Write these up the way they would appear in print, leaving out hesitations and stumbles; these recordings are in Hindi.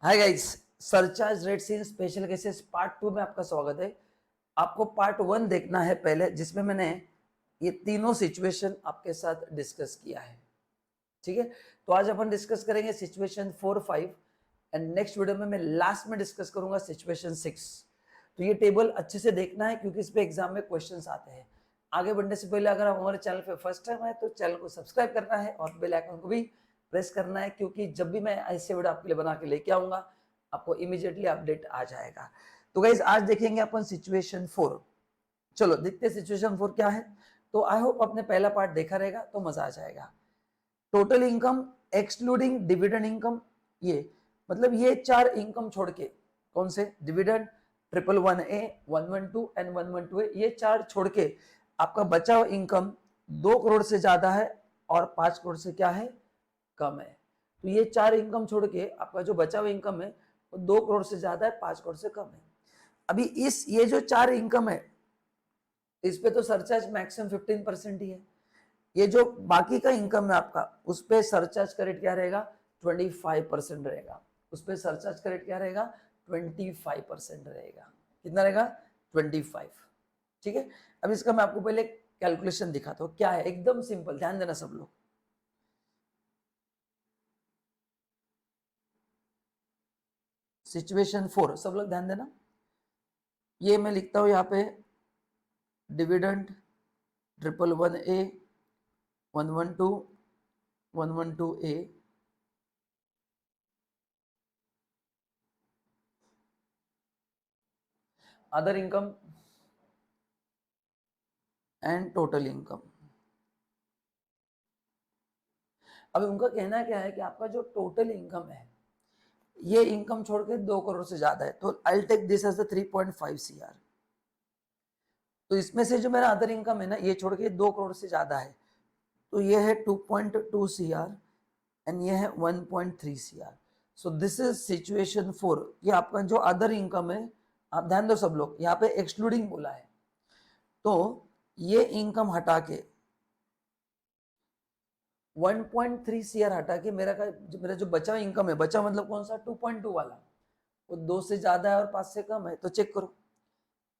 हाय गाइस, सरचार्ज रेट्स इन स्पेशल केसेस पार्ट 2 में आपका स्वागत है। आपको पार्ट 1 देखना है पहले, जिसमें मैंने ये तीनों सिचुएशन आपके साथ डिस्कस किया है। ठीक है, तो आज अपन डिस्कस करेंगे सिचुएशन 4, 5 एंड नेक्स्ट वीडियो में मैं लास्ट में डिस्कस करूंगा सिचुएशन 6। तो ये टेबल अच्छे से देखना है क्योंकि इस पे एग्जाम में क्वेश्चंस आते हैं। आगे बढ़ने से पहले अगर आप हमारे चैनल पे फर्स्ट टाइम आए तो चैनल को सब्सक्राइब करना है और बेल आइकन को भी प्रेस करना है, क्योंकि जब भी मैं ऐसे वीडियो आपके लिए बना के लेके आऊंगा आपको इमीडिएटली अपडेट आ जाएगा। तो गाइज आज देखेंगे अपन सिचुएशन 4। चलो देखते सिचुएशन 4 क्या है। तो आई होप आपने पहला पार्ट देखा रहेगा तो मजा आ जाएगा। Total income excluding dividend income, ये मतलब ये चार इनकम छोड़ के, कौन से डिविडेंड, 111A, 112 एंड 112A, ये चार छोड़ के आपका बचा हुआ इनकम 2 करोड़ से ज्यादा है और 5 करोड़ से क्या है, कम है। तो ये चार इनकम छोड़ के आपका जो बचा हुआ इनकम है वो 2 करोड़ से ज्यादा है, 5 करोड़ से कम है। अभी इस ये जो चार इनकम है इस पे तो सरचार्ज मैक्सिमम 15% ही है। ये जो बाकी का इनकम है आपका, उस पे सरचार्ज का रेट क्या रहेगा, 25% रहेगा। उस पे सरचार्ज का रेट क्या रहेगा, 25% रहेगा। कितना रहेगा, 25। ठीक है, अब इसका मैं आपको पहले कैलकुलेशन दिखाता हूँ क्या है, एकदम सिंपल, ध्यान देना सब लोग। सिचुएशन 4 सब लोग ध्यान देना। ये मैं लिखता हूं यहाँ पे dividend 111A, 112, 112A, other income and total income. अब उनका कहना क्या है कि आपका जो टोटल इनकम है ये इनकम छोड़ के 2 करोड़ से ज्यादा है, तो I take this as the 3.5 CR। तो इसमें से जो मेरा अदर इनकम है ना, ये छोड़ के 2 करोड़ से ज्यादा है, तो ये है 2.2 CR एंड ये है 1.3 CR। So this is situation 4। ये आपका जो अदर इनकम है, आप ध्यान दो सब लोग, यहाँ पे एक्सक्लूडिंग बोला है, तो ये इनकम हटा के 1.3 CR हटा के मेरा जो बचा इनकम है, बचा मतलब कौन सा, 2.2 वाला, वो 2 से ज्यादा है और 5 से कम है। तो चेक करो,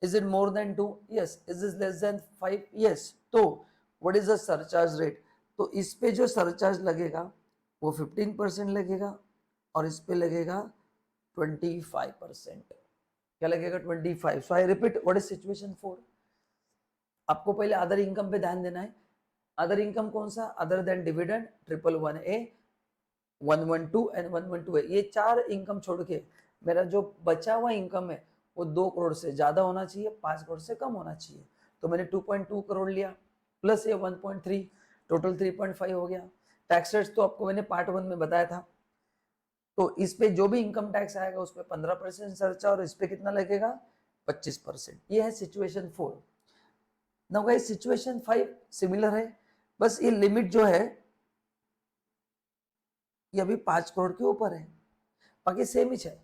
is it more than 2, yes. Is is less than 5, yes. तो what is the surcharge rate, तो इस पे जो सरचार्ज लगेगा वो 15% लगेगा और इस पे लगेगा 25%। क्या लगेगा, 25। So I repeat, what is situation 4। आपको पहले अदर इनकम पे ध्यान देना है। अदर इनकम कौन सा, other than dividend, 111A, 112 and 112A, ये चार इनकम छोड़ के मेरा जो बचा हुआ इनकम है वो 2 करोड़ से ज्यादा होना चाहिए, 5 करोड़ से कम होना चाहिए। तो मैंने 2.2 करोड़ लिया प्लस ये 1.3, टोटल 3.5 हो गया। टैक्स रेट्स तो आपको मैंने पार्ट 1 में बताया था। तो इस पे जो भी इनकम टैक्स आएगा उस पे 15% सरचार्ज और इस पे कितना लगेगा, 25%। ये है situation 4। Now guys situation 5 similar है, बस ये लिमिट जो है ये अभी 5 करोड़ के ऊपर है, बाकी सेम ही है।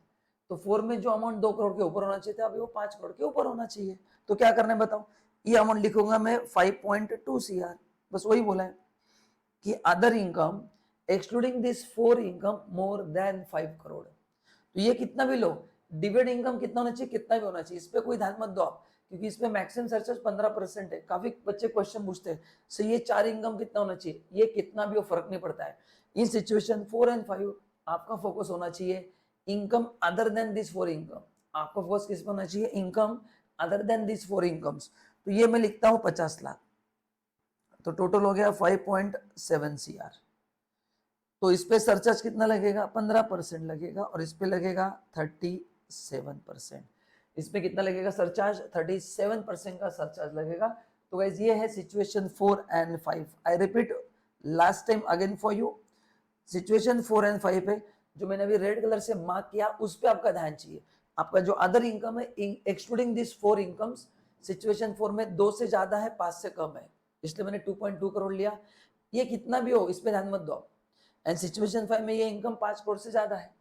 तो 4 में जो अमाउंट 2 करोड़ के ऊपर होना चाहिए था, अभी वो 5 करोड़ के ऊपर होना चाहिए। तो क्या करना है बताओ, ये अमाउंट लिखूंगा मैं 5.2 CR, बस वही बोला है कि other income excluding this 4 income more than 5 crore. तो ये कितना भी लो, डिविडेंड इनकम कितना होना चाहिए, कितना भी होना चाहिए, इस पे कोई ध्यान मत दो आप, क्योंकि इसमें मैक्सिमम सरचार्ज 15% है। काफी बच्चे क्वेश्चन पूछते हैं, सो ये चार इनकम कितना होना चाहिए, ये कितना भी हो फर्क नहीं पड़ता है। इन सिचुएशन 4 एंड 5 आपका फोकस होना चाहिए income other than this 4 income. आपका फोकस किस पर होना चाहिए, income other than this 4 incomes. तो ये मैं लिखता हूं 50 लाख, तो टोटल हो गया 5.7 CR। तो इस पे सरचार्ज कितना लगेगा, 15% लगेगा और इस पे लगेगा 37%। इस पे कितना लगेगा सरचार्ज, 37% का सरचार्ज लगेगा। तो गाइस ये है situation 4 and 5। I repeat last time again for you, situation 4 and 5 पे जो मैंने अभी रेड कलर से मार्क किया उस पे आपका ध्यान चाहिए। आपका जो अदर इनकम है एक्सक्लूडिंग दिस 4 इनकम्स, सिचुएशन 4 में 2 से ज्यादा है, 5 से कम है, इसलिए मैंने 2.2 करोड़ लिया। ये कितना भी हो इस पे ध्यान मत दो। एंड सिचुएशन 5 में ये इनकम 5 करोड़ से ज्यादा है,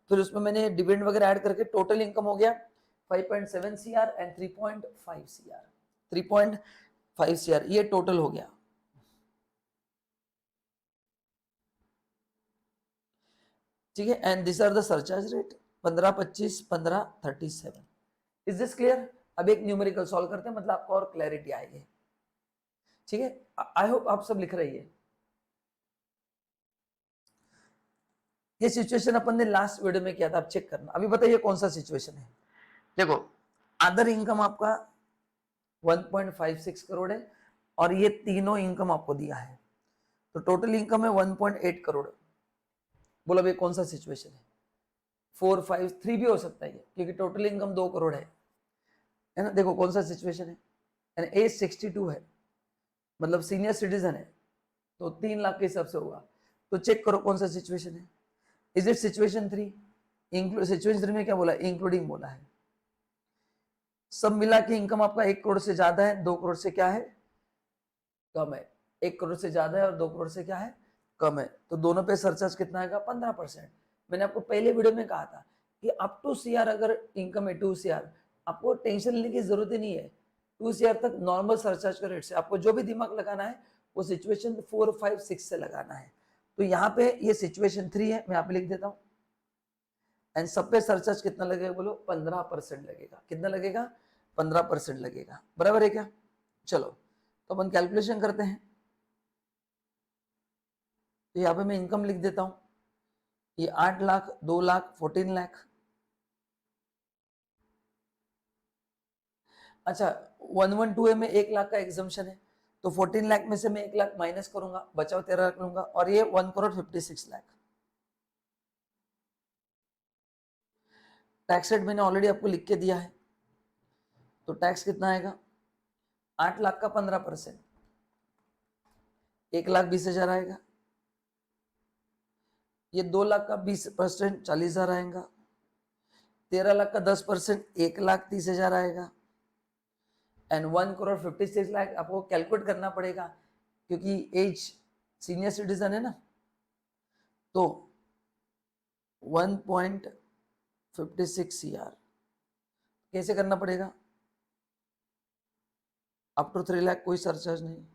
फिर उसमें मैंने डिविडेंड वगैरह ऐड करके टोटल इनकम हो गया 5.7 CR एंड 3.5 CR, 3.5 CR ये टोटल हो गया। ठीक है, and this are the surcharge rate 15, 25, 15, 37। Is this clear? अब एक न्यूमेरिकल सॉल्व करते हैं, मतलब आपको और क्लैरिटी आएगी। ठीक है, आई होप आप सब लिख रही है। ये सिचुएशन अपन ने लास्ट वीडियो में किया था, आप चेक करना। अभी बताइए कौन सा सिचुएशन है। देखो, अदर इनकम आपका 1.56 करोड़ है और ये तीनों इनकम आपको दिया है, तो टोटल इनकम है 1.8 करोड़। बोलो भाई कौन सा सिचुएशन है? 4, 5, 3 भी हो सकता है क्योंकि टोटल इनकम 2 करोड़ है ना। देखो कौन सा सिचुएशन है, एज 62 है, मतलब सीनियर सिटीजन है, तो 3 लाख के हिसाब से होगा। तो चेक करो कौन सा सिचुएशन है। Is it situation 3? सिचुएशन 3 में क्या बोला? इंक्लूडिंग बोला है। सब मिला के इनकम आपका 1 करोड़ से ज्यादा है, 2 करोड़ से क्या है? कम है। 1 करोड़ से ज्यादा है और 2 करोड़ से क्या है? कम है। तो दोनों पे सरचार्ज कितना आएगा? 15%। मैंने आपको पहले वीडियो में कहा था कि अप टू सीआर अगर इनकम है 2 सीआर, आपको टेंशन लेने की जरूरत ही नहीं है। 2 सीआर तक नॉर्मल सरचार्ज का रेट से आपको जो भी दिमाग लगाना है वो सिचुएशन 4, 5, 6 से लगाना है। तो यहाँ पे ये सिचुएशन 3 है, मैं यहाँ पे लिख देता हूँ। एंड सब पे सरचार्ज कितना लगेगा? बोलो 15% लगेगा। कितना लगेगा? 15% लगेगा। बराबर है क्या? चलो तो अपन कैलकुलेशन करते हैं। तो यहाँ पे मैं इनकम लिख देता हूँ, ये 8 लाख, 2 लाख, 14 लाख। अच्छा, 112 में 1 लाख का एग्जम्पशन है, तो 14 लाख में से मैं 1 लाख माइनस करूंगा, बचाओ 13 लाख लूंगा, और ये 1 करोड़ 56 लाख। टैक्स रेट मैंने ऑलरेडी आपको लिख के दिया है, तो टैक्स कितना आएगा? 8 लाख का 15%, 1,20,000 आएगा। ये 2 लाख का 20%, 40,000 आएगा। 13 लाख का 10%, 1,30,000 आएगा। एंड 1 करोड़ 56 लाख आपको कैलकुलेट करना पड़ेगा क्योंकि एज सीनियर सिटीजन है ना, तो 1.56 सीआर कैसे करना पड़ेगा? अप टू 3 लाख कोई सरचार्ज नहीं।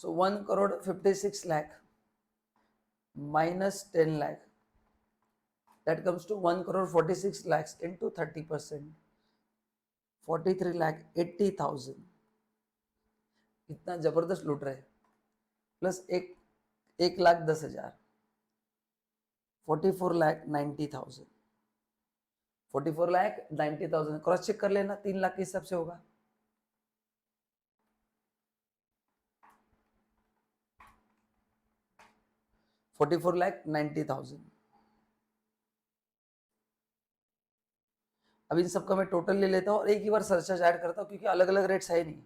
So 1 crore 56 lakh minus 10 lakh, that comes to 1 crore 46 lakhs into 30%, 43 lakh 80,000। इतना जबरदस्त लूट रहे, plus 1,10,000, 44 lakh 90,000, 44 lakh 90,000। Cross check कर लेना, 3 लाख के हिसाब से होगा। $44,90,000। अब इन सबका मैं टोटल ले लेता हूँ और एक ही बार सरचार्ज ऐड करता हूँ क्योंकि अलग अलग रेट्स है नहीं।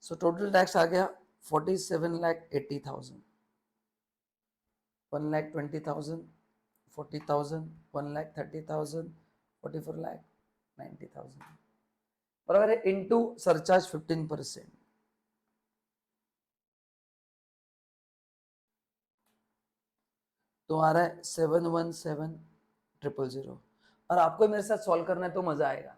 सो टोटल टैक्स आ गया 47,80,000, 1,20,000, 40,000, 1,30,000, 44,90,000 बराबर है इंटू सरचार्ज 15%। तो आ रहा है 717,000। और आपको मेरे साथ सॉल्व करना है तो मजा आएगा।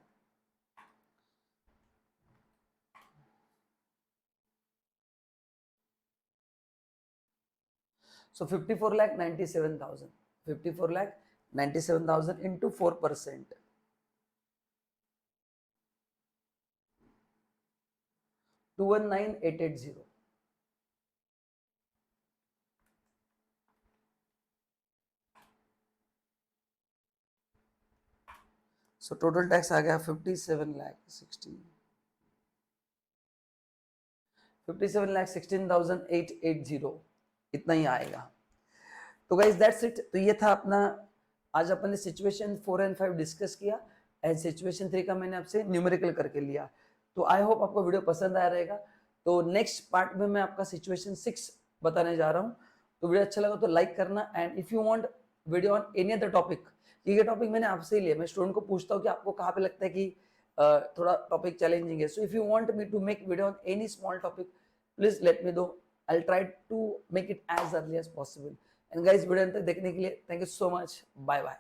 So 54,97,000, 54,97,000 into 4%, 219,880। So total tax आ गया 57,16,880, इतना ही आएगा। तो गाइस दैट्स इट। तो ये था अपना, आज अपन ने सिचुएशन 4 एंड 5 डिस्कस किया एंड सिचुएशन 3 का मैंने आपसे न्यूमेरिकल करके लिया। तो आई होप आपको वीडियो पसंद आया रहेगा। तो नेक्स्ट पार्ट में मैं आपका सिचुएशन 6 बताने जा रहा हूँ। तो वीडियो अच्छा लगा तो लाइक करना, and if you want video on any other topic ये टॉपिक मैंने आपसे ही लिया, मैं स्टूडेंट को पूछता हूँ कि आपको कहाँ पे लगता है कि थोड़ा टॉपिक चैलेंजिंग है. So if you want me to make video on any small topic, please let me know. I will try to make it as early as possible. And guys, video अंत तक देखने के लिए thank you so much. Bye bye.